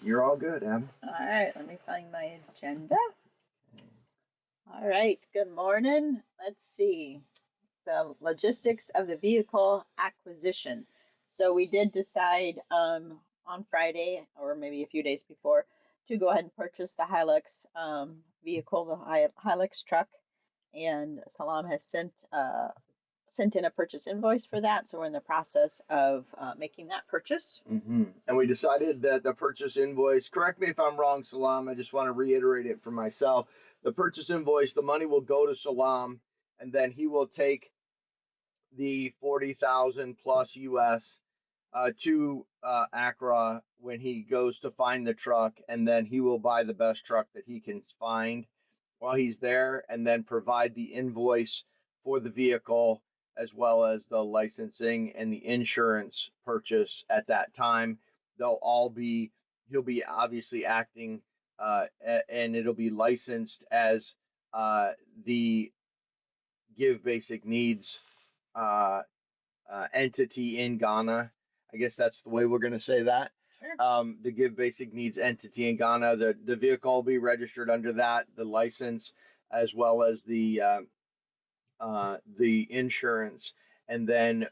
You're all good, Em. All right, let me find my agenda. All right, good morning. Let's see. The logistics of the vehicle acquisition. So we did decide on Friday, or maybe a few days before, to go ahead and purchase the Hilux vehicle, the Hilux truck. And Salam has sent in a purchase invoice for that. So we're in the process of making that purchase. And we decided that the purchase invoice, correct me if I'm wrong, Salam, I just want to reiterate it for myself. The purchase invoice, the money will go to Salam, and then he will take the 40,000 plus US to Accra when he goes to find the truck, and then he will buy the best truck that he can find while he's there, and then provide the invoice for the vehicle as well as the licensing and the insurance purchase at that time. They'll all be, he'll be obviously acting, and it'll be licensed as the Give Basic Needs uh, entity in Ghana. I guess that's the way we're going to say that. Sure. The Give Basic Needs entity in Ghana. The vehicle will be registered under that, the license, as well as the insurance, and then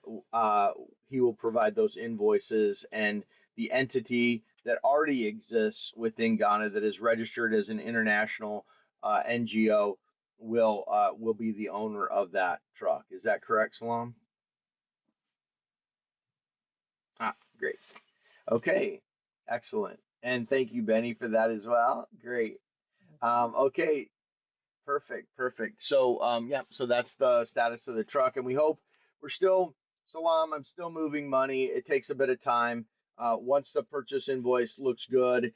he will provide those invoices, and the entity that already exists within Ghana that is registered as an international NGO will be the owner of that truck. Is that correct, Salam? Great. Okay, excellent. And thank you, Benny, for that as well. Great. Okay, perfect. So, yeah, so that's the status of the truck, and we hope we're still, Salam, I'm still moving money. It takes a bit of time. Once the purchase invoice looks good,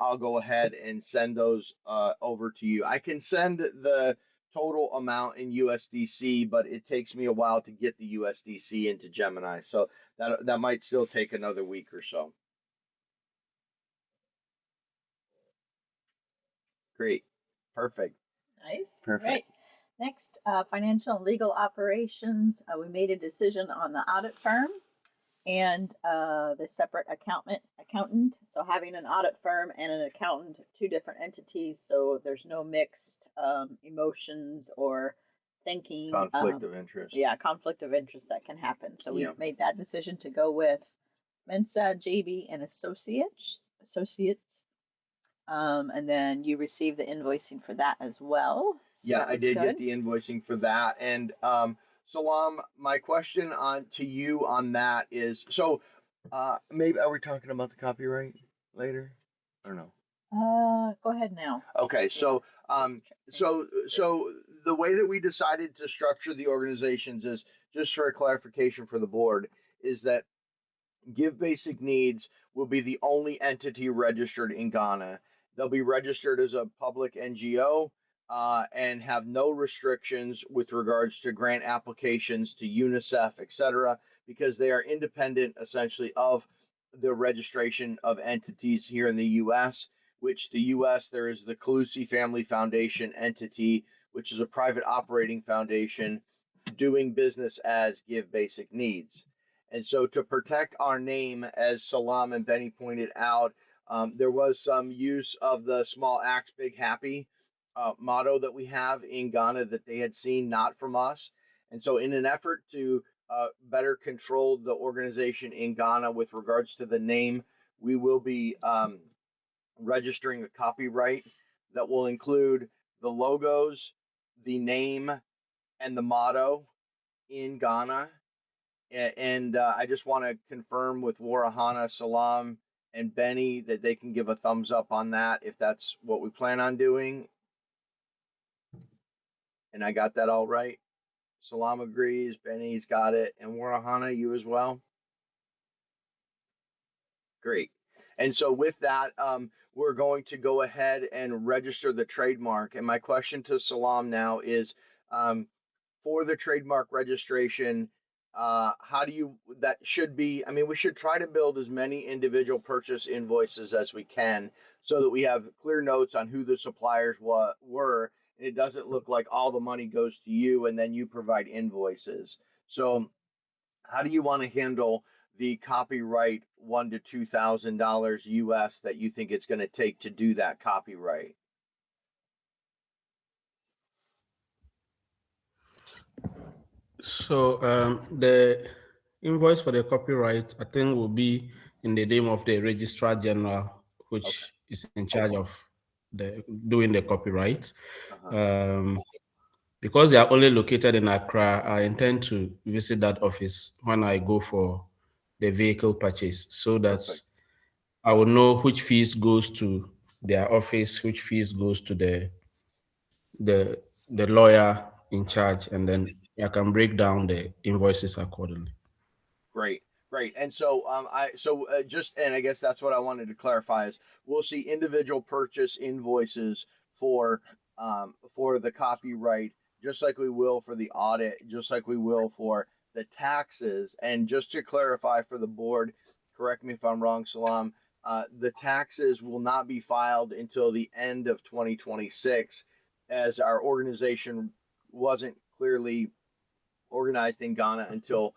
I'll go ahead and send those over to you. I can send the total amount in USDC, but it takes me a while to get the USDC into Gemini, so that might still take another week or so. Great. Perfect. Nice. Perfect. Right. Next, financial and legal operations. We made a decision on the audit firm and the separate accountant. So having an audit firm and an accountant, two different entities, so there's no mixed emotions or thinking. Conflict of interest. Yeah, conflict of interest that can happen. So we Yeah. made that decision to go with Mensah JB and Associates. And then you received the invoicing for that as well. So Yeah, that I was did get good. the invoicing for that. And Salam, my question on to you on that is, so maybe are we talking about the copyright later or no? Go ahead now. Okay, Yeah. so so the way that we decided to structure the organizations is, just for a clarification for the board, is that Give Basic Needs will be the only entity registered in Ghana. They'll be registered as a public NGO and have no restrictions with regards to grant applications to UNICEF, etc., because they are independent essentially of the registration of entities here in the U.S., which the U.S., there is the Calusi Family Foundation entity, which is a private operating foundation doing business as Give Basic Needs. And so, to protect our name, as Salam and Benny pointed out, there was some use of the small acts, big happy motto that we have in Ghana that they had seen not from us. And so, in an effort to better control the organization in Ghana with regards to the name, we will be registering a copyright that will include the logos, the name, and the motto in Ghana. And I just want to confirm with Warihana, Salam, and Benny that they can give a thumbs up on that if that's what we plan on doing. And I got that all right. Salam agrees. Benny's got it. And Warihana, you as well? Great. And so with that, we're going to go ahead and register the trademark. And my question to Salam now is, for the trademark registration, how do you, that should be, I mean, we should try to build as many individual purchase invoices as we can so that we have clear notes on who the suppliers were, and it doesn't look like all the money goes to you and then you provide invoices. So how do you want to handle the copyright $1,000 to $2,000 US that you think it's going to take to do that copyright. So the invoice for the copyright, I think, will be in the name of the Registrar General, which is in charge of doing the copyright. Because they are only located in Accra, I intend to visit that office when I go for the vehicle purchase, so that I will know which fees goes to their office, which fees goes to the lawyer in charge, and then I can break down the invoices accordingly. Great. And so and I guess that's what I wanted to clarify is we'll see individual purchase invoices for the copyright, just like we will for the audit, just like we will for the taxes. And just to clarify for the board, correct me if I'm wrong, Salam, the taxes will not be filed until the end of 2026, as our organization wasn't clearly organized in Ghana until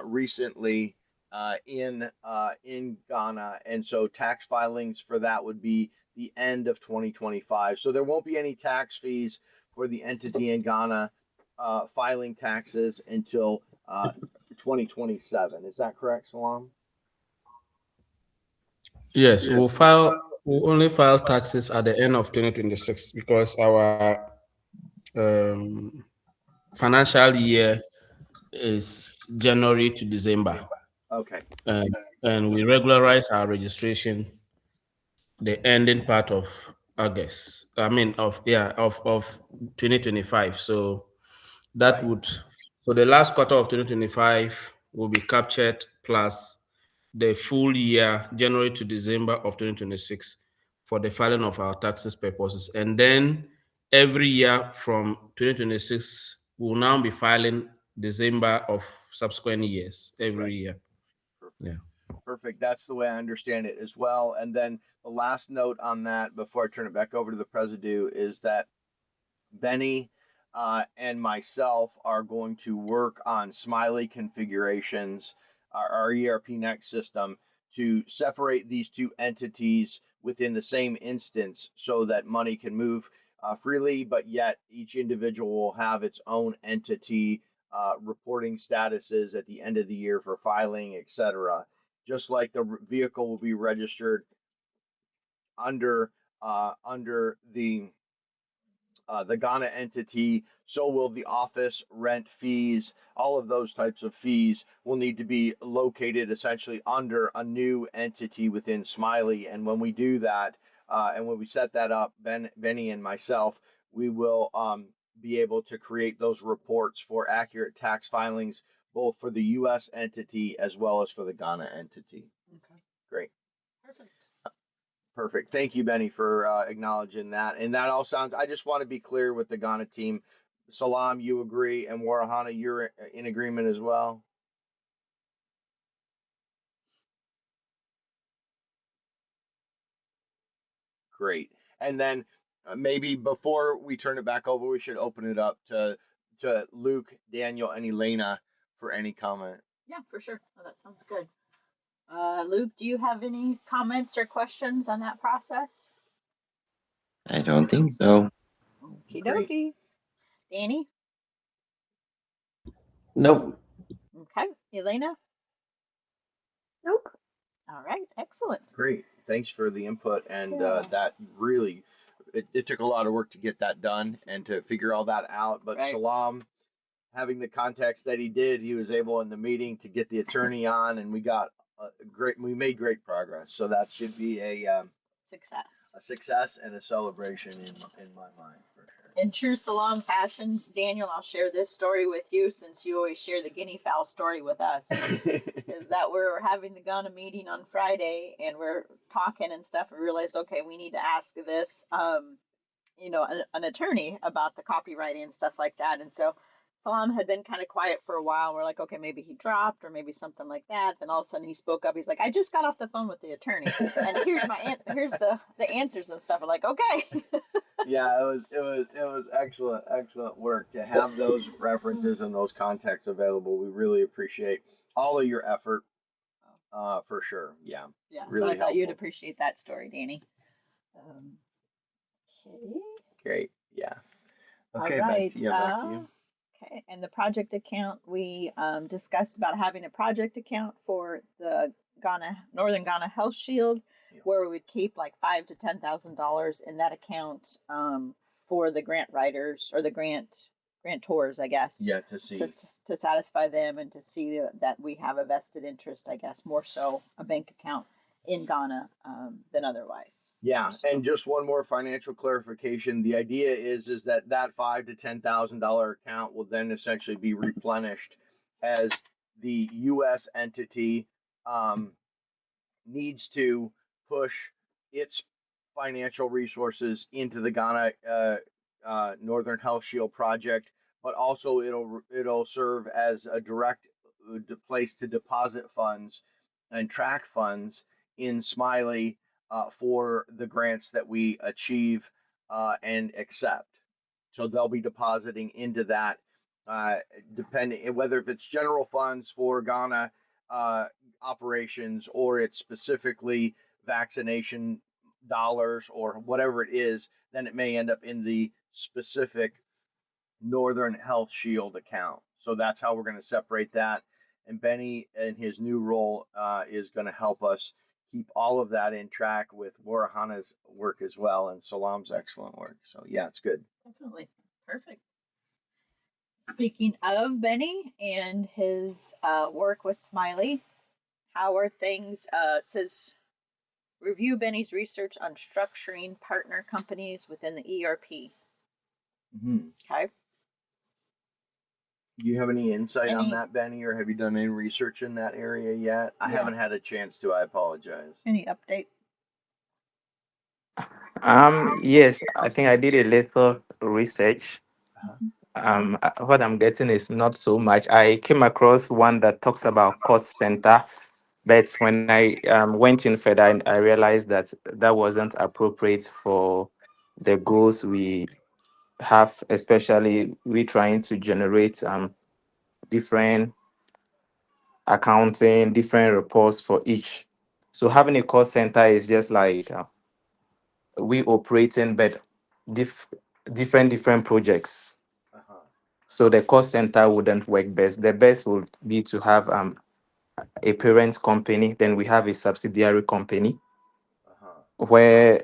recently in Ghana, and so tax filings for that would be the end of 2025. So there won't be any tax fees for the entity in Ghana filing taxes until 2027. Is that correct, Salam? Yes, we'll only file taxes at the end of 2026 because our um, financial year is January to December. Okay. And we regularize our registration the ending part of August. I mean of 2025. So that would so the last quarter of 2025 will be captured plus the full year, January to December of 2026, for the filing of our taxes purposes. And then every year from 2026, we'll now be filing December of subsequent years every year. Yeah. Perfect. That's the way I understand it as well. And then the last note on that before I turn it back over to the Presidio is that Benny and myself are going to work on Smiley configurations, our ERP Next system, to separate these two entities within the same instance so that money can move freely, but yet each individual will have its own entity reporting statuses at the end of the year for filing, etc. Just like the vehicle will be registered under the Ghana entity, so will the office rent fees. All of those types of fees will need to be located essentially under a new entity within Smiley. And when we do that, and when we set that up, Benny and myself, we will be able to create those reports for accurate tax filings, both for the U.S. entity as well as for the Ghana entity. Okay. Great. Perfect. Thank you, Benny, for acknowledging that. And that all sounds, I just want to be clear with the Ghana team. Salam, you agree, and Warihana, you're in agreement as well? Great. And then maybe before we turn it back over, we should open it up to Luke, Daniel, and Elaina for any comment. Yeah, for sure. Oh, that sounds good. Luke, do you have any comments or questions on that process? I don't think so. Okie dokie. Danny? Nope. Okay. Elaina? Nope. All right. Excellent. Great. Thanks for the input. And that really, it took a lot of work to get that done and to figure all that out. But right. Salam, having the context that he did, he was able in the meeting to get the attorney on, and we made great progress. So that should be a success and a celebration in my mind, for sure. In true Salam fashion, Daniel, I'll share this story with you since you always share the guinea fowl story with us. Is that we're having the Ghana meeting on Friday and we're talking and stuff. We realized, okay, we need to ask this, an attorney about the copywriting and stuff like that. And so Salam had been kind of quiet for a while. We're like, okay, maybe he dropped or maybe something like that. Then all of a sudden he spoke up. He's like, I just got off the phone with the attorney, and here's the answers and stuff. We're like, okay. Yeah, it was excellent work to have those references and those contexts available. We really appreciate all of your effort For sure. Yeah. Yeah, so Really I thought you'd helpful. appreciate that story, Danny. Okay. Great. Yeah. All Okay, back right. to you. Back to you. Okay, and the project account, we discussed about having a project account for the Northern Ghana Health Shield, Yeah. where we would keep like $5,000 to $10,000 in that account for the grant writers or the grantors, I guess, Yeah, to see. to satisfy them and to see that we have a vested interest, I guess, more so a bank account in Ghana than otherwise. Yeah, So, and just one more financial clarification. The idea is that that $5,000 to $10,000 account will then essentially be replenished as the U.S. entity um, needs to push its financial resources into the Ghana Northern Health Shield project, but also it'll serve as a direct place to deposit funds and track funds in Smiley for the grants that we achieve and accept. So they'll be depositing into that, depending whether if it's general funds for Ghana uh, operations or it's specifically vaccination dollars or whatever it is, then it may end up in the specific Northern Health Shield account. So that's how we're going to separate that. And Benny, in his new role, is going to help us keep all of that in track with Warihana's work as well and Salam's excellent work. So yeah, it's good. definitely. Perfect. Speaking of Benny and his work with Smiley, how are things? It says review Benny's research on structuring partner companies within the ERP. Mm-hmm. Okay. Do you have any insight on Any that, Benny, or have you done any research in that area yet? I haven't had a chance to. I apologize. any update? Yes, I think I did a little research. Uh-huh. What I'm getting is not so much. I came across one that talks about cost center, but when I went in further, I realized that that wasn't appropriate for the goals we have, especially we trying to generate different accounting, different reports for each. So having a cost center is just like we operating, but diff- different projects. Uh-huh. So the cost center wouldn't work best. The best would be to have a parent company, then we have a subsidiary company Uh-huh. where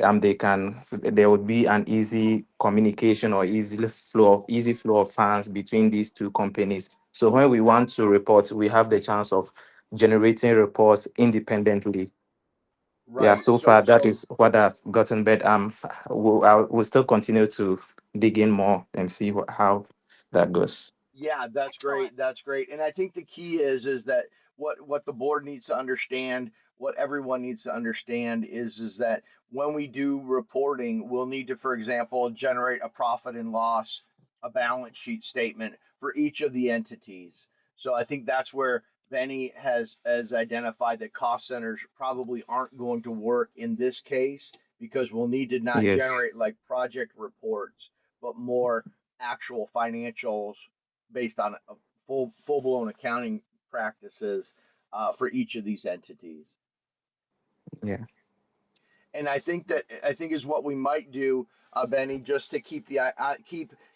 there would be an easy communication or easy flow of funds between these two companies. So when we want to report, we have the chance of generating reports independently. Yeah, Right. so far that is what I've gotten, but we'll still continue to dig in more and see how that goes. Yeah, that's Excellent. great. That's great. And I think the key is that what the board needs to understand, what everyone needs to understand is that when we do reporting, we'll need to, for example, generate a profit and loss, a balance sheet statement for each of the entities. So I think that's where Benny has identified that cost centers probably aren't going to work in this case because we'll need to not Yes, generate like project reports, but more actual financials based on a full blown accounting practices for each of these entities. yeah, And I think is what we might do, Benny, just to keep the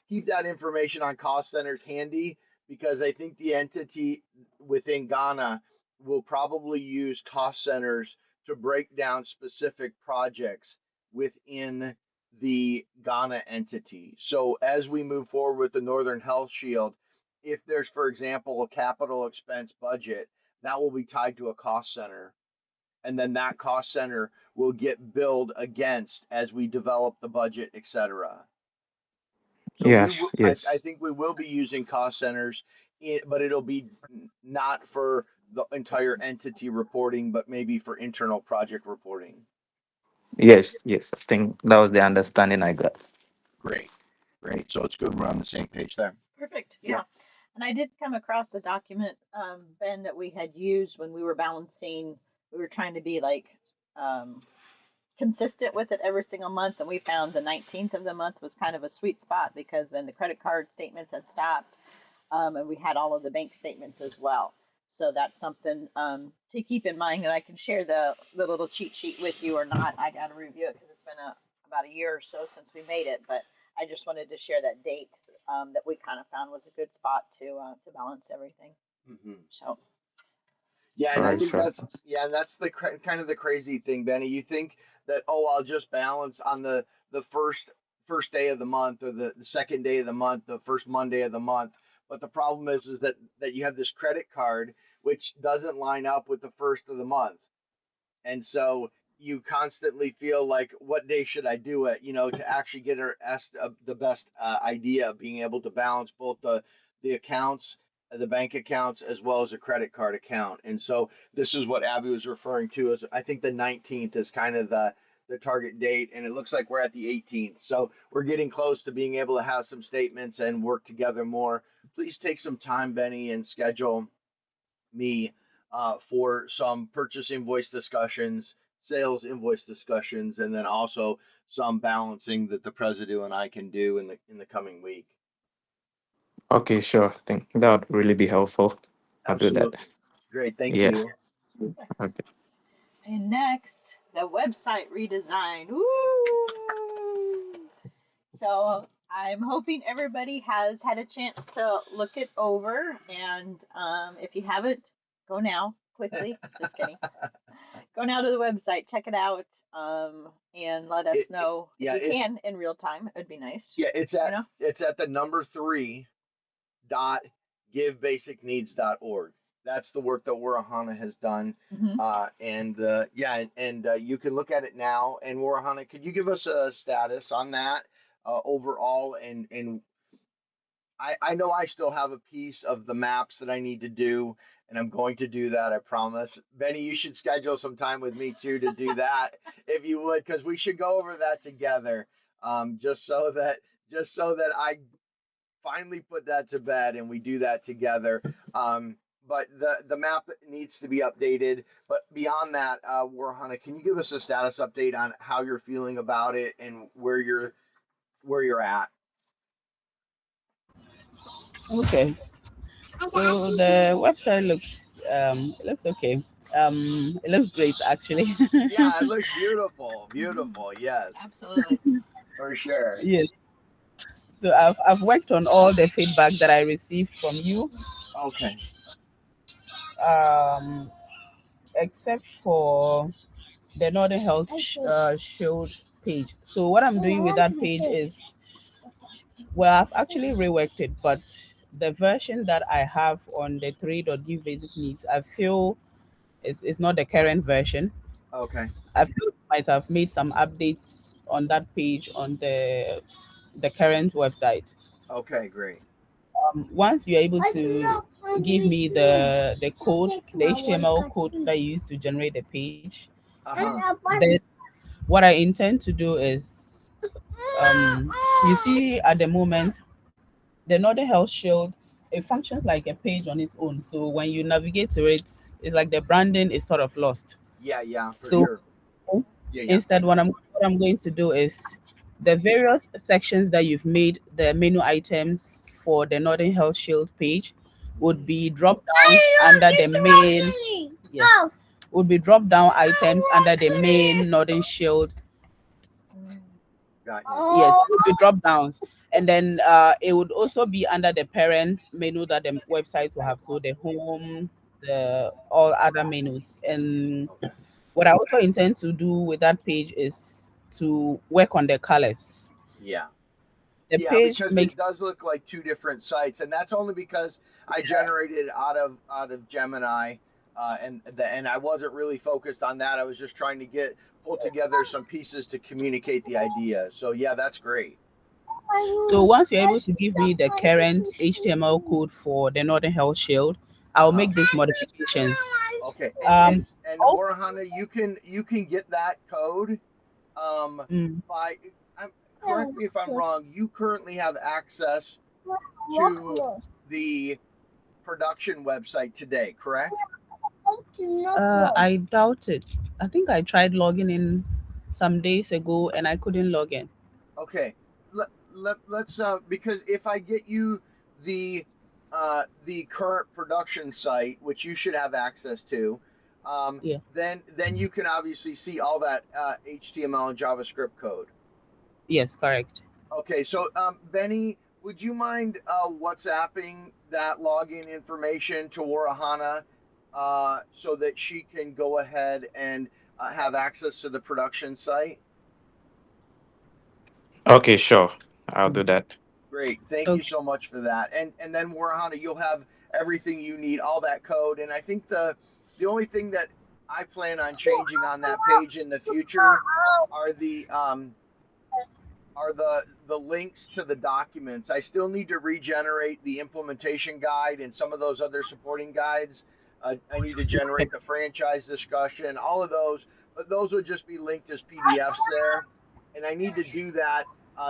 keep that information on cost centers handy, because I think the entity within Ghana will probably use cost centers to break down specific projects within the Ghana entity. So as we move forward with the Northern Health Shield, if there's, for example, a capital expense budget, that will be tied to a cost center, and then that cost center will get billed against as we develop the budget, etc. So yes, I yes, think we will be using cost centers, but it'll be not for the entire entity reporting, but maybe for internal project reporting. yes. I think that was the understanding I got. Great, great. So it's good we're on the same page there. Perfect. Yep. Yeah. And I did come across a document, Ben, that we had used when we were balancing. We were trying to be like um, consistent with it every single month, and we found the 19th of the month was kind of a sweet spot because then the credit card statements had stopped, and we had all of the bank statements as well. So that's something to keep in mind, and I can share the little cheat sheet with you or not. I got to review it because it's been about a year or so since we made it, but I just wanted to share that date that we kind of found was a good spot to balance everything. Mm-hmm. So Yeah, All and I right, think sure. that's the kind of the crazy thing, Benny. You think that, oh, I'll just balance on the first day of the month, or the second day of the month, the first Monday of the month. But the problem is that you have this credit card which doesn't line up with the first of the month. And so you constantly feel like, what day should I do it, to actually get the best idea of being able to balance both the accounts, the bank accounts, as well as a credit card account. And so this is what Abbie was referring to as, I think the 19th is kind of the target date, and it looks like we're at the 18th. So we're getting close to being able to have some statements and work together more. Please take some time, Benny, and schedule me for some purchase invoice discussions, sales invoice discussions, and then also some balancing that the president and I can do in the coming week. Okay, sure. I think that would really be helpful. I'll do that. Absolutely. Great. Thank Yeah. you. Okay. and next, the website redesign. Woo! So I'm hoping everybody has had a chance to look it over, and if you haven't, go now quickly. Just kidding. Go now to the website, check it out, and let us know if Yeah, you can in real time. It'd be nice. yeah, You know. it's at the number 3 dot givebasicneeds.org. That's the work that Warihana has done. Mm-hmm. And you can look at it now. And Warihana, could you give us a status on that overall? And I know I still have a piece of the maps that I need to do, and I'm going to do that, I promise. Benny, you should schedule some time with me too to do that, if you would, because we should go over that together, just so that I finally put that to bed and we do that together. But the map needs to be updated. But beyond that, Warhana, can you give us a status update on how you're feeling about it and where you're at? Okay. So the website looks okay. It looks great actually. Yeah, it looks beautiful, beautiful. Yes, Absolutely. for sure. Yes. So I've worked on all the feedback that I received from you, Okay, um, except for the Northern Health Shield page. So what I'm doing with that page is, well, I've actually reworked it, but the version that I have on the 3.give basic needs, I feel is not the current version. okay, I feel you might have made some updates on that page on the current website. okay, great. Once you're able to give me the code, the HTML code that you use to generate the page, Uh-huh. then what I intend to do is, you see at the moment, the Northern Health Shield, it functions like a page on its own. So when you navigate to it, it's like the branding is sort of lost. Yeah, yeah, for So sure. Yeah, yeah. instead, what I'm going to do is, the various sections that you've made the menu items for the Northern Health Shield page would Mhm. be drop downs under the main. Yes, would be drop down items under the main Northern Shield. Got you. Yes, it would be drop downs, and then it would also be under the parent menu that the website will have. So the home, the all other menus, and Okay. what I also intend to do with that page is to work on the colors. Yeah. The Yeah, page because it makes does look like two different sites, and that's only because I generated out of Gemini, and I wasn't really focused on that. I was just trying to pull together some pieces to communicate the idea. So yeah, that's great. so once you're able to give me the current HTML code for the Northern Health Shield, I'll Uh-huh. make these modifications. Okay, and Um, and and oh, Warhana, you can get that code um mm, by correct me if I'm wrong. You currently have access to the production website today, correct? I doubt it. I think I tried logging in some days ago and I couldn't log in. Okay. Let's because if I get you the the current production site, which you should have access to, Yeah. then you can obviously see all that HTML and JavaScript code. Yes, correct. Okay, so Benny, would you mind WhatsApping that login information to Warihana so that she can go ahead and have access to the production site? Okay, sure. I'll do that. Great, thank you Okay. so much for that. And then Warihana, you'll have everything you need, all that code. And I think the only thing that I plan on changing on that page in the future are the links to the documents. I still need to regenerate the implementation guide and some of those other supporting guides. I need to generate the franchise discussion, all of those, but those would just be linked as PDFs there. And I need to do that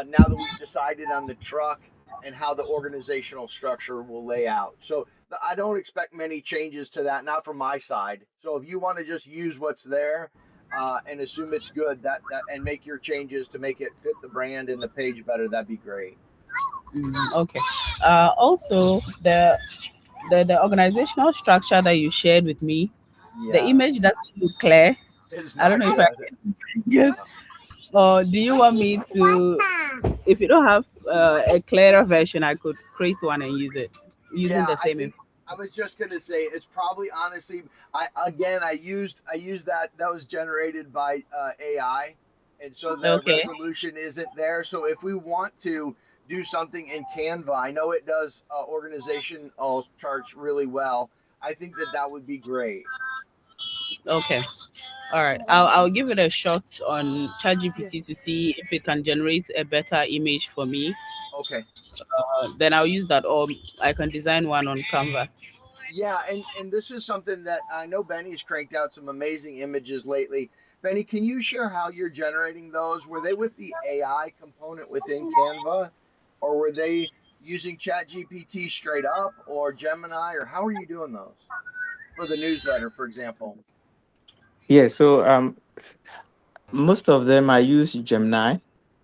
now that we've decided on the truck and how the organizational structure will lay out. So I don't expect many changes to that, not from my side. So if you want to just use what's there, and assume it's good, and make your changes to make it fit the brand and the page better, that'd be great. Okay. Also, the organizational structure that you shared with me, the Yeah, image doesn't look clear. it's I don't not know if I good. can. Yes. Or do you want me to? If you don't have a clearer version, I could create one and use it using Yeah, the I same think info. I was just gonna say it's probably honestly. I used that was generated by AI, and so the Okay. resolution isn't there. So if we want to do something in Canva, I know it does organizational charts really well. I think that would be great. Okay. All right. I'll give it a shot on Yeah. ChatGPT to see if it can generate a better image for me. Okay. Then I'll use that, or I can design one on Canva. Yeah, and this is something that I know Benny's cranked out some amazing images lately. Benny, can you share how you're generating those? Were they with the AI component within Canva, or were they using ChatGPT straight up, or Gemini, or how are you doing those for the newsletter, for example? Yeah, so most of them I use Gemini.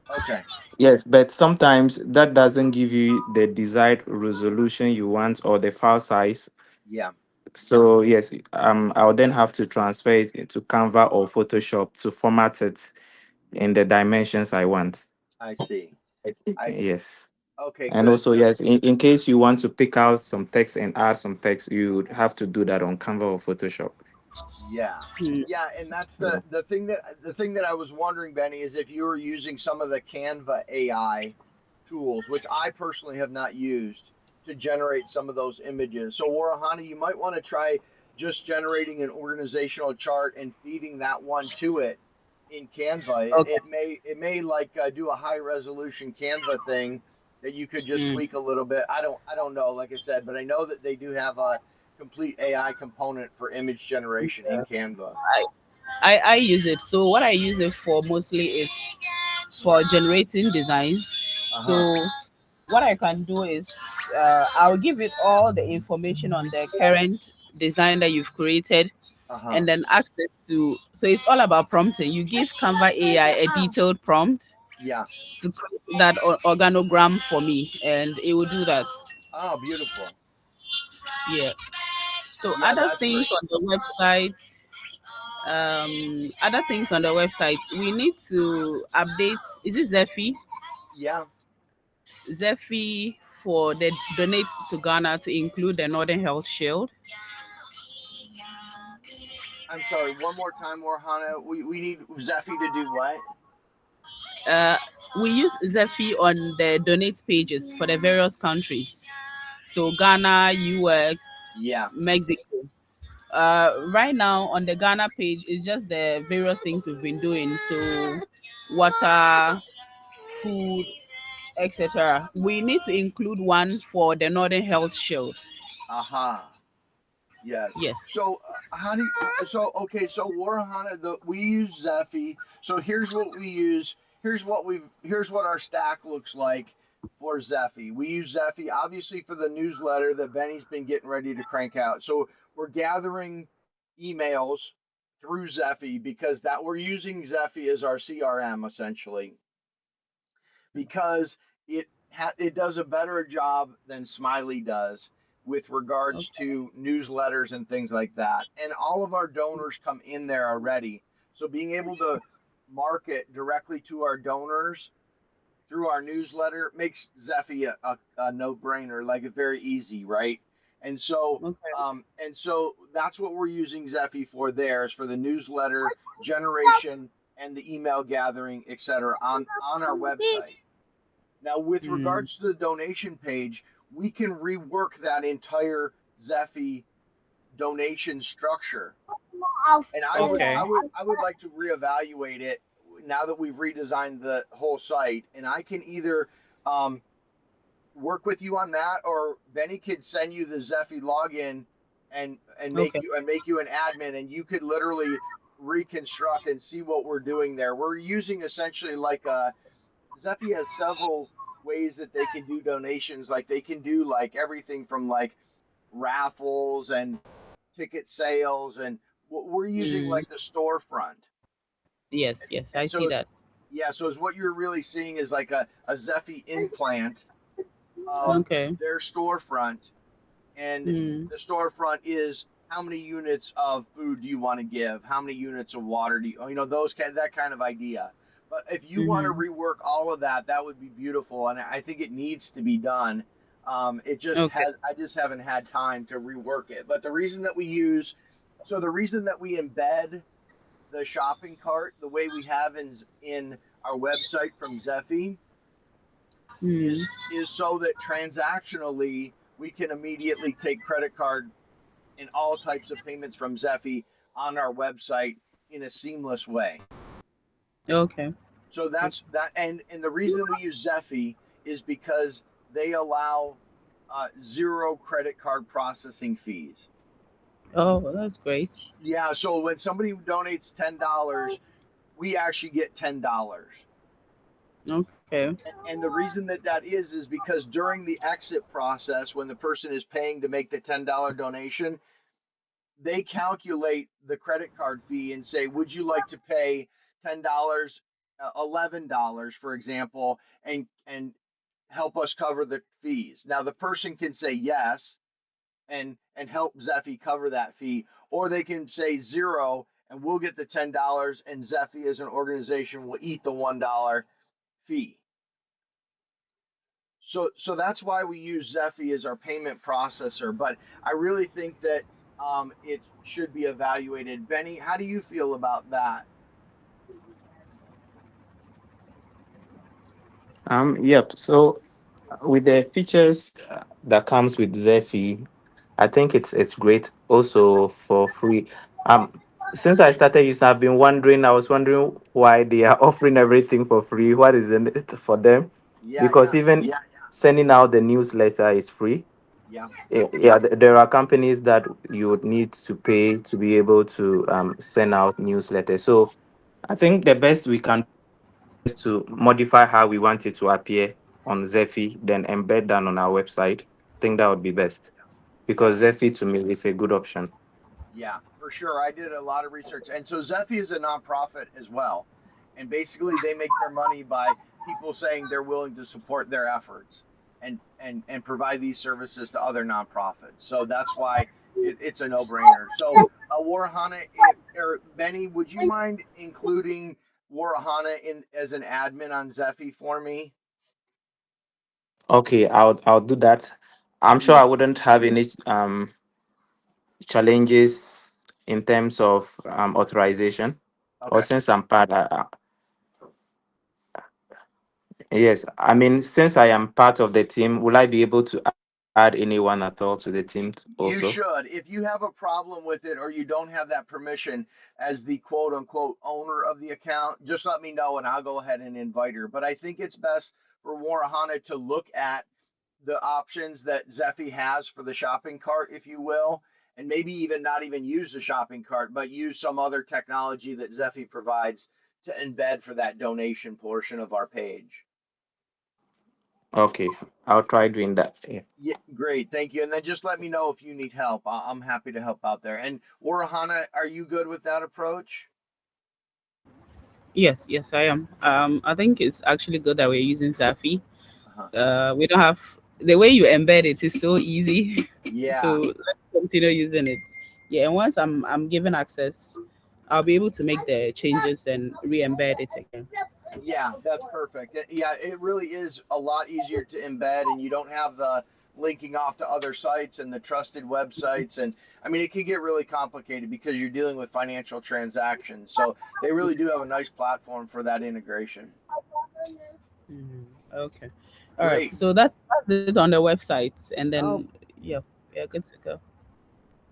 Okay. Yes, but sometimes that doesn't give you the desired resolution you want or the file size. Yeah, So yes, I'll then have to transfer it into Canva or Photoshop to format it in the dimensions I want. I see. I see. Yes. Okay, And good. also, yes, in case you want to pick out some text and add some text, you would have to do that on Canva or Photoshop. Yeah. Hmm. Yeah, and that's Yeah. the thing that I was wondering, Benny, is if you were using some of the Canva AI tools, which I personally have not used to generate some of those images. So Warahana, you might want to try just generating an organizational chart and feeding that one to it in Canva. It, Okay. it may it may like do a high resolution Canva thing that you could just Hmm. tweak a little bit. I don't know, like I said, but I know that they do have a complete AI component for image generation in Canva. I use it. So what I use it for mostly is for generating designs. Uh-huh. So what I can do is I'll give it all the information on the current design that you've created, Uh-huh. and then ask it to. So it's all about prompting. You give Canva AI a detailed prompt Yeah. to create that organogram for me, and it will do that. Oh, beautiful. Yeah. So Yeah, that's great. other things on the website, we need to update. Is it Yeah. Zephy for the donate to Ghana to include the Northern Health Shield? I'm sorry, one more time, Warhana. We need Zephy to do what? Uh, we use Zephy on the donate pages for the various countries. So Ghana, US, Yeah. Mexico. Right now on the Ghana page, it's just the various things we've been doing. So water, food, etc. We need to include one for the Northern Health Shield. Aha. Yes. Yes. So how do you, so okay, so Warhana, we use Zephy. So here's what we use. Here's what our stack looks like for Zephy. We use Zephy obviously for the newsletter that Benny's been getting ready to crank out. So we're gathering emails through Zephy because that we're using Zephy as our CRM essentially because it does a better job than Smiley does with regards to newsletters and things like that. And all of our donors come in there already. So being able to market directly to our donors through our newsletter makes Zephy a no-brainer, like it's very easy, right? And so that's what we're using Zephy for there, is for the newsletter generation and the email gathering, etc. on our website. Now, with regards to the donation page, we can rework that entire Zephy donation structure. And I would like to reevaluate it now that we've redesigned the whole site. And I can either work with you on that, or Benny could send you the Zephy login and make you an admin, and you could literally reconstruct and see what we're doing there. We're using essentially like Zephy has several ways that they can do donations. Like they can do like everything from like raffles and ticket sales, and we're using like the storefront. Yes, I see that. Yeah, so what you're really seeing is like a Zephy implant of their storefront, and the storefront is how many units of food do you want to give, how many units of water do you that kind of idea. But if you want to rework all of that, that would be beautiful, and I think it needs to be done. I just haven't had time to rework it. But the reason that we embed the shopping cart the way we have in our website from Zephy is so that transactionally we can immediately take credit card and all types of payments from Zephy on our website in a seamless way. Okay. So that's that, and the reason we use Zephy is because they allow 0 credit card processing fees. Oh, that's great. Yeah, so when somebody donates $10, we actually get $10. Okay. And the reason that is because during the exit process, when the person is paying to make the $10 donation, they calculate the credit card fee and say, would you like to pay $10, $11, for example, and help us cover the fees. Now the person can say yes and help Zephy cover that fee, or they can say 0 and we'll get the $10, and Zephy as an organization will eat the $1 fee. So that's why we use Zephy as our payment processor. But I really think that it should be evaluated. Benny, how do you feel about that? Yep. So with the features that comes with Zephy, I think it's great also for free. Since I started using, I was wondering why they are offering everything for free. What is in it for them? Because even sending out the newsletter is free. Yeah. Yeah, there are companies that you would need to pay to be able to send out newsletters. So I think the best we can do is just to modify how we want it to appear on Zephy, then embed that on our website. I think that would be best, because Zephy to me is a good option. Yeah, for sure. I did a lot of research. And so Zephy is a nonprofit as well. And basically they make their money by people saying they're willing to support their efforts and provide these services to other nonprofits. So that's why it's a no-brainer. So Warihana, or Benny, would you mind including Warihana in as an admin on Zephy for me? Okay, I'll do that. I'm sure I wouldn't have any challenges in terms of authorization, or Okay. since I'm part. Yes, I mean, since I am part of the team, will I be able to add anyone at all to the team also? You should. If you have a problem with it or you don't have that permission as the quote unquote owner of the account, just let me know and I'll go ahead and invite her. But I think it's best for Warihana to look at the options that Zephy has for the shopping cart, if you will, and maybe even not even use the shopping cart, but use some other technology that Zephy provides to embed for that donation portion of our page. Okay, I'll try doing that. Yeah. Yeah, great. Thank you. And then just let me know if you need help. I'm happy to help out there. And Warahana, are you good with that approach? Yes, I am. I think it's actually good that we're using Zephy. Uh-huh. We don't have the way you embed it is so easy. Yeah. So let's continue using it. Yeah, and once I'm given access, I'll be able to make the changes and re-embed it again. Yeah, that's perfect. Yeah, it really is a lot easier to embed, and you don't have the linking off to other sites and the trusted websites. And I mean, it can get really complicated because you're dealing with financial transactions. So they really do have a nice platform for that integration. Okay. All right. Great. So that's it on the website, and then Oh, yeah, good to go.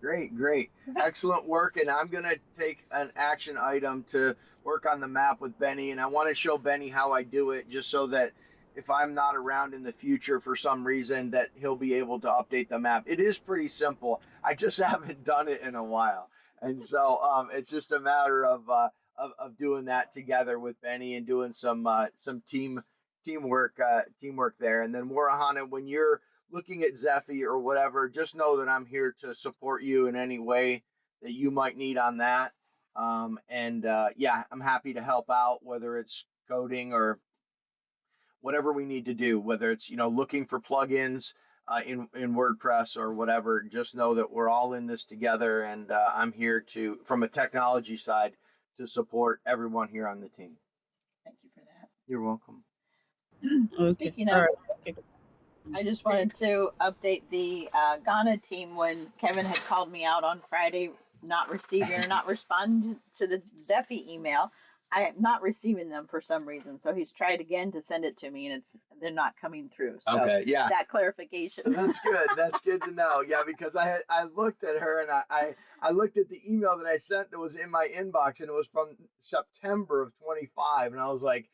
great, great. Excellent work. And I'm going to take an action item to work on the map with Benny. And I want to show Benny how I do it just so that if I'm not around in the future for some reason, that he'll be able to update the map. It is pretty simple. I just haven't done it in a while. And so it's just a matter of doing that together with Benny and doing some teamwork there. And then Warihana, when you're looking at Zephy or whatever, just know that I'm here to support you in any way that you might need on that. Yeah, I'm happy to help out, whether it's coding or whatever we need to do, whether it's looking for plugins in WordPress or whatever. Just know that we're all in this together, and I'm here to, from a technology side, to support everyone here on the team. Thank you for that. You're welcome. Okay. Speaking All of, right. Okay. I just wanted to update the Ghana team when Kevin had called me out on Friday, not receiving or not responding to the Zephy email. I am not receiving them for some reason. So he's tried again to send it to me, and they're not coming through. So Okay, yeah. that clarification. That's good. That's good to know. Yeah, because I looked at her and I looked at the email that I sent that was in my inbox, and it was from September of 25, and I was like,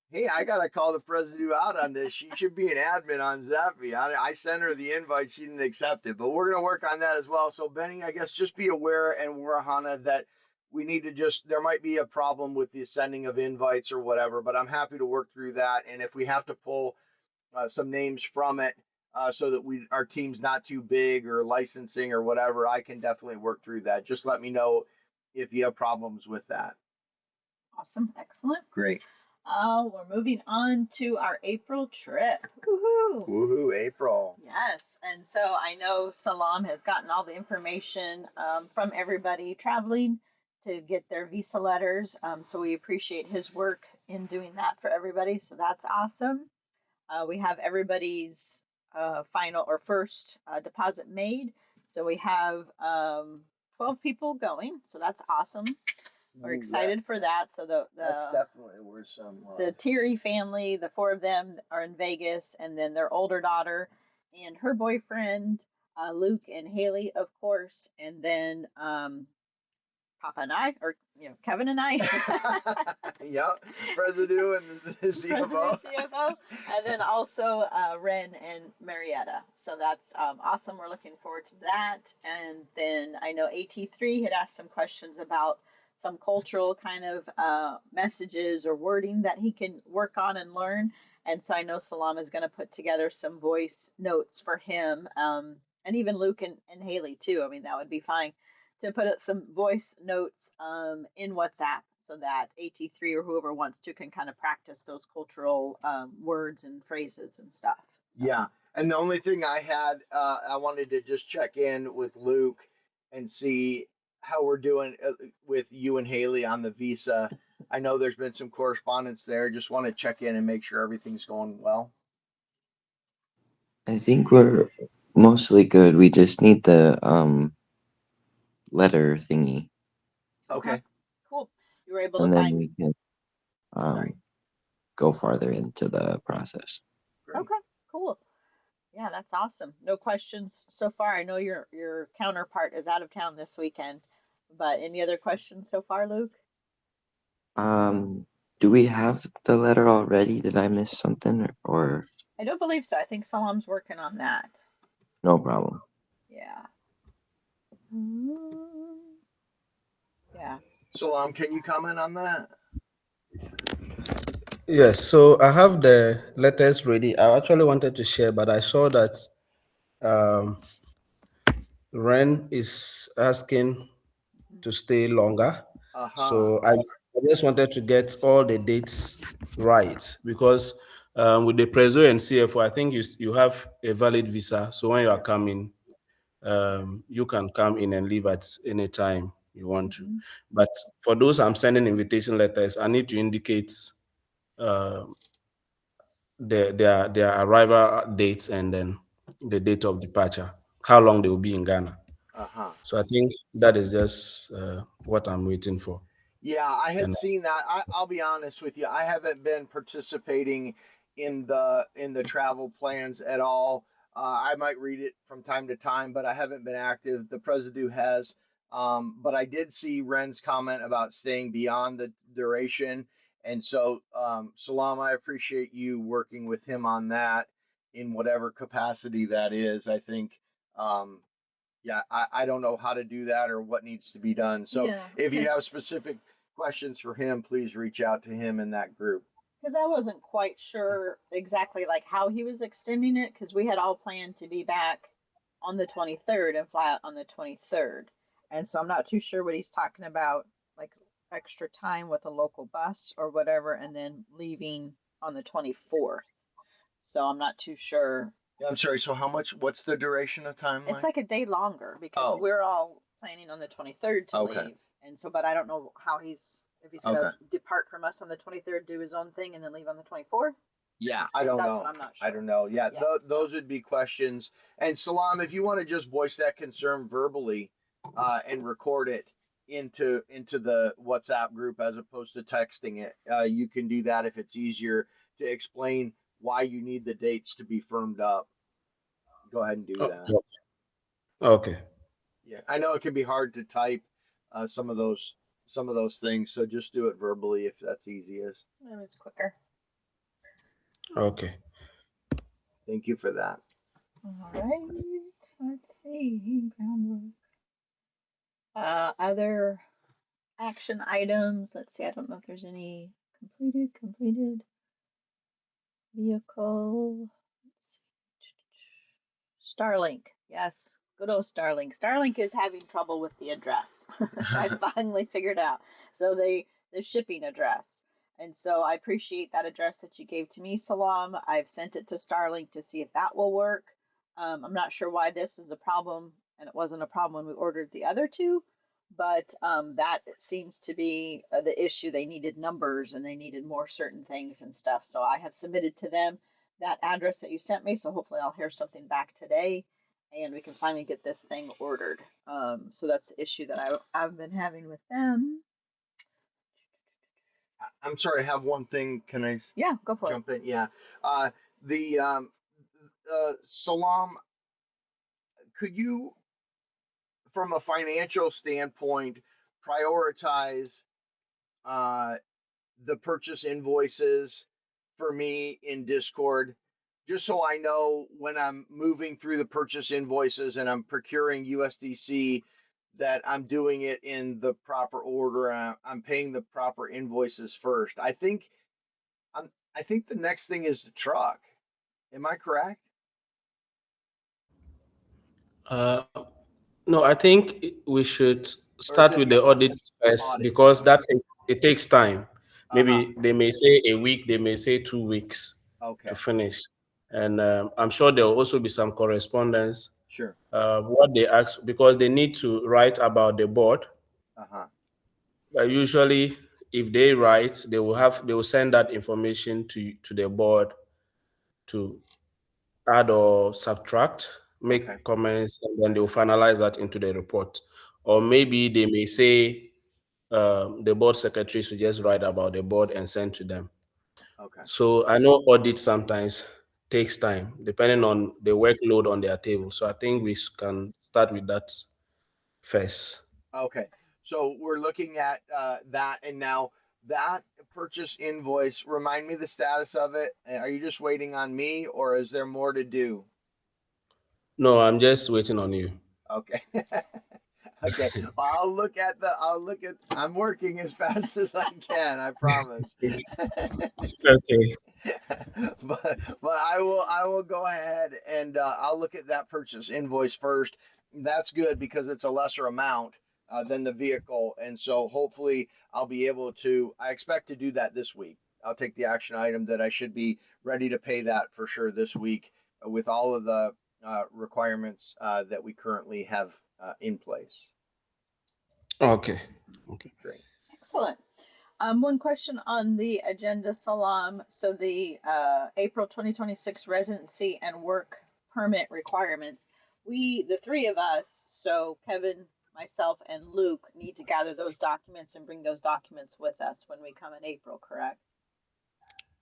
hey, I gotta call the president out on this. She should be an admin on Zephy. I sent her the invite, she didn't accept it, but we're gonna work on that as well. So Benny, I guess just be aware, and Warihana, that we need to there might be a problem with the sending of invites or whatever, but I'm happy to work through that. And if we have to pull some names from it so that our team's not too big or licensing or whatever, I can definitely work through that. Just let me know if you have problems with that. Awesome. Excellent. Great. We're moving on to our April trip. Woohoo! Woohoo, April. Yes, and so I know Salam has gotten all the information from everybody traveling to get their visa letters. So we appreciate his work in doing that for everybody. So that's awesome. We have everybody's final or first deposit made. So we have 12 people going. So that's awesome. We're excited for that. So that's definitely worth some. The Thierry family, the four of them are in Vegas, and then their older daughter and her boyfriend, Luke and Haley, of course, and then Papa and I, or Kevin and I. Yep, President and the CFO. And then also Ren and Marietta. So that's awesome. We're looking forward to that. And then I know AT3 had asked some questions about some cultural kind of messages or wording that he can work on and learn. And so I know Salam is going to put together some voice notes for him, and even Luke and Haley too. I mean, that would be fine to put up some voice notes in WhatsApp so that AT3 or whoever wants to can kind of practice those cultural words and phrases and stuff. So. Yeah, and the only thing I had, I wanted to just check in with Luke and see how we're doing with you and Haley on the visa. I know there's been some correspondence there. Just want to check in and make sure everything's going well. I think we're mostly good. We just need the letter thingy. Okay. Cool. You were able and to then find. we can go farther into the process. Great. Okay. Cool. Yeah, that's awesome. No questions so far. I know your counterpart is out of town this weekend, but any other questions so far, Luke? Do we have the letter already? Did I miss something or? I don't believe so. I think Salam's working on that. No problem. Yeah. Yeah. Salam, can you comment on that? Yes, so I have the letters ready. I actually wanted to share, but I saw that Ren is asking to stay longer. So I just wanted to get all the dates right because with the Preso and CFO, I think you have a valid visa. So when you are coming, you can come in and leave at any time you want to. Mhm. But for those I'm sending invitation letters, I need to indicate uh, their arrival dates and then the date of departure, how long they will be in Ghana. Uh-huh. So I think that is just what I'm waiting for. Yeah, I had And seen that. I'll be honest with you. I haven't been participating in the travel plans at all. I might read it from time to time, but I haven't been active. The President has. But I did see Ren's comment about staying beyond the duration. And so, Salam, I appreciate you working with him on that in whatever capacity that is. I think, um, yeah, I don't know how to do that or what needs to be done. So Yeah, if you have because specific questions for him, please reach out to him in that group. I wasn't quite sure exactly like how he was extending it because we had all planned to be back on the 23rd and fly out on the 23rd. And so I'm not too sure what he's talking about, like extra time with a local bus or whatever, and then leaving on the 24th. So I'm not too sure. I'm sorry. So what's the duration of time It's like? like a day longer because Oh, we're all planning on the 23rd to okay. leave. And so, but I don't know how if he's going Okay. to depart from us on the 23rd, do his own thing, and then leave on the 24th. Yeah, I don't That's what know. I'm not I sure. don't know. Yeah, Yeah. So, those would be questions. And Salam, if you want to just voice that concern verbally, and record it into the WhatsApp group as opposed to texting it, you can do that if it's easier to explain why you need the dates to be firmed up. Go ahead and do oh, that. yeah. Okay, Yeah, I know it can be hard to type some of those things, so just do it verbally if that's easiest. it was quicker. okay. Thank you for that. All right. Let's see. Groundwork. Other action items. Let's see. I don't know if there's any completed vehicle. Let's see. Starlink. Yes. Good old Starlink. Starlink is having trouble with the address. I finally figured out. So the shipping address. And so I appreciate that address that you gave to me, Salam. I've sent it to Starlink to see if that will work. I'm not sure why this is a problem, and it wasn't a problem when we ordered the other two, but that seems to be the issue. They needed numbers and they needed more certain things and stuff. So I have submitted to them that address that you sent me. So hopefully I'll hear something back today and we can finally get this thing ordered. So that's the issue that I've been having with them. I'm sorry, I have one thing. Can I Yeah, go for it. jump in? Yeah. Uh, the Salam, could you, from a financial standpoint, prioritize uh, the purchase invoices for me in Discord, just so I know when I'm moving through the purchase invoices and I'm procuring USDC that I'm doing it in the proper order. I'm paying the proper invoices first. I think the next thing is the truck. Am I correct? Uh, no, I think we should Or is start it with the the audit first audit? because it takes time. Uh-huh. Maybe they may say a week, they may say 2 weeks to Okay. finish. And I'm sure there will also be some correspondence. Sure. What they ask, because they need to write about the board. Uh-huh. Usually, if they write, they will send that information to the board to add or subtract, Okay. make comments, and then they will finalize that into the report. Or maybe they may say the board secretary should just write about the board and send to them. Okay. So I know audit sometimes takes time depending on the workload on their table. So I think we can start with that first. Okay. So we're looking at that, and now that purchase invoice, remind me the status of it. Are you just waiting on me, or is there more to do? No, I'm just waiting on you. Okay. Okay. Well, I'm working as fast as I can, I promise. Okay. But I will go ahead and I'll look at that purchase invoice first. That's good because it's a lesser amount than the vehicle, and so hopefully I'll be able to. I expect to do that this week. I'll take the action item that I should be ready to pay that for sure this week with all of the requirements that we currently have in place. Okay. Okay. Great. Excellent. One question on the agenda, Salam. So the April 2026 residency and work permit requirements, the three of us, so Kevin, myself, and Luke, need to gather those documents and bring those documents with us when we come in April, correct?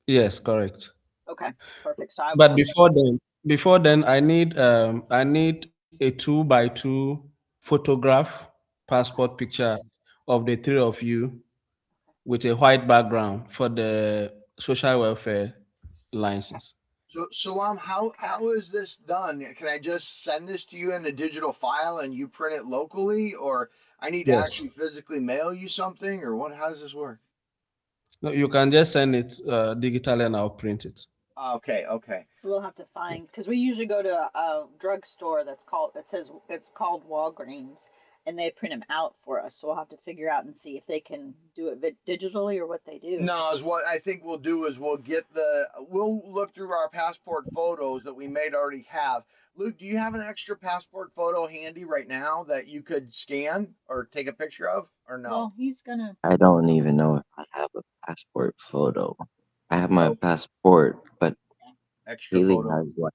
Yes, correct. Okay, perfect. So I But will, before then, I need a 2 by 2 photograph passport picture of the three of you with a white background for the social welfare license. So Salam, how is this done? Can I just send this to you in a digital file and you print it locally, or I need to Yes. actually physically mail you something, or what? How does this work? No, you can just send it digitally and I'll print it. Okay, okay. so we'll have to find, because we usually go to a drugstore that says it's called Walgreens, and they print them out for us. So we'll have to figure out and see if they can do it digitally or what they do. No, is what I think we'll do is we'll look through our passport photos that we may already have. Luke, do you have an extra passport photo handy right now that you could scan or take a picture of, or no? Well, he's gonna. I don't even know if I have a passport photo. I have my No passport, but extra Haley photo. has like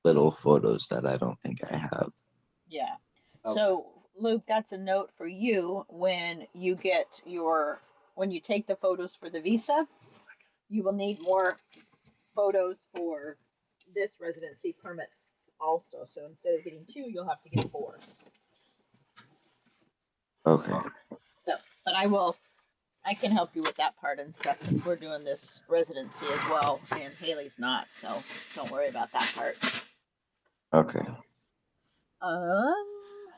little photos that I don't think I have. Yeah. Okay. So, Luke, that's a note for you when you take the photos for the visa, you will need more photos for this residency permit also. So instead of getting two, you'll have to get four. Okay. So, but I can help you with that part and stuff since we're doing this residency as well, and Haley's not, so don't worry about that part. Okay. Um,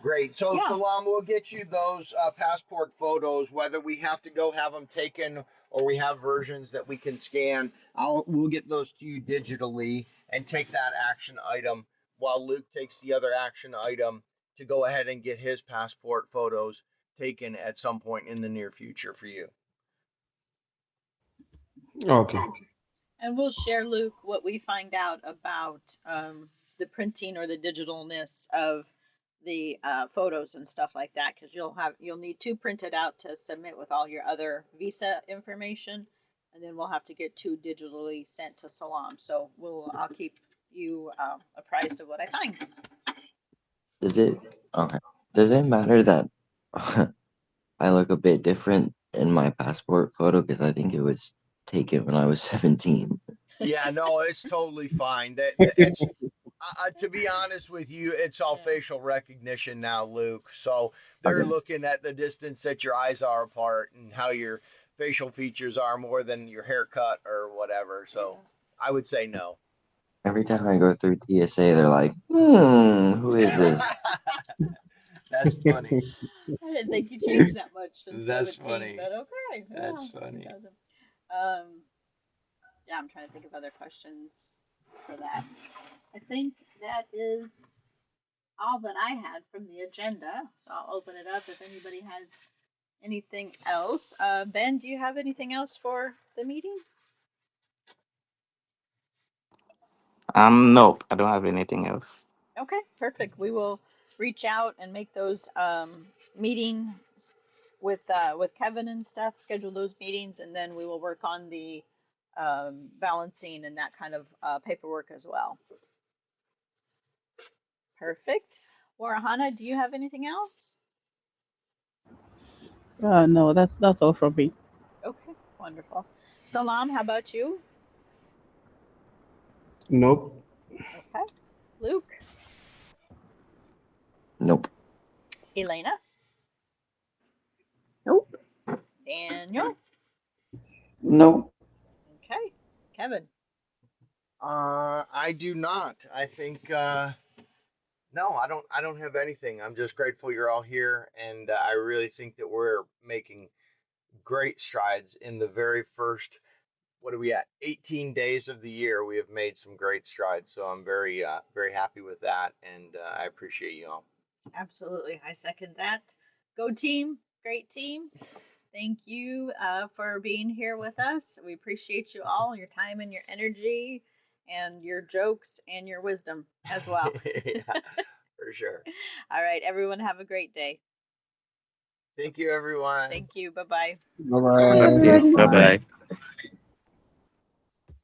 Great. So yeah. Salam, we'll get you those passport photos, whether we have to go have them taken or we have versions that we can scan. We'll get those to you digitally and take that action item while Luke takes the other action item to go ahead and get his passport photos taken at some point in the near future for you. Okay. And we'll share, Luke, what we find out about the printing or the digitalness of the photos and stuff like that, because you'll need two printed out to submit with all your other visa information, and then we'll have to get two digitally sent to Salam. So I'll keep you apprised of what I find. Does it okay? Does it matter that I look a bit different in my passport photo because I think it was taken when I was 17? Yeah, no, it's totally fine. That it's to be honest with you, it's all Yeah. facial recognition now, Luke. So they're Okay. looking at the distance that your eyes are apart and how your facial features are more than your haircut or whatever. So I would say no. Every time I go through TSA, they're like, who is this? That's funny. I didn't think you changed that much since That's 17, funny. but okay. That's Yeah, funny. 2000. Yeah, I'm trying to think of other questions for that. I think that is all that I had from the agenda. So I'll open it up if anybody has anything else. Ben, do you have anything else for the meeting? Nope, I don't have anything else. Okay, perfect. We will reach out and make those meetings with Kevin and stuff. Schedule those meetings, and then we will work on the balancing and that kind of paperwork as well. Perfect. Warihana, do you have anything else? No, that's all from me. Okay, wonderful. Salam, how about you? Nope. Okay. Luke, Nope. Elaina, Nope. Daniel. No. Okay. Kevin. I do not. I think no, I don't have anything. I'm just grateful you're all here, and I really think that we're making great strides in the very first, what are we at? 18 days of the year. We have made some great strides. So I'm very happy with that. And I appreciate you all. Absolutely. I second that. Go team. Great team. Thank you for being here with us. We appreciate you all, your time and your energy. and your jokes and your wisdom as well. Yeah, for sure. All right, everyone, have a great day. Thank you, everyone. Thank you. Bye-bye. Bye bye. Okay, bye Bye. bye.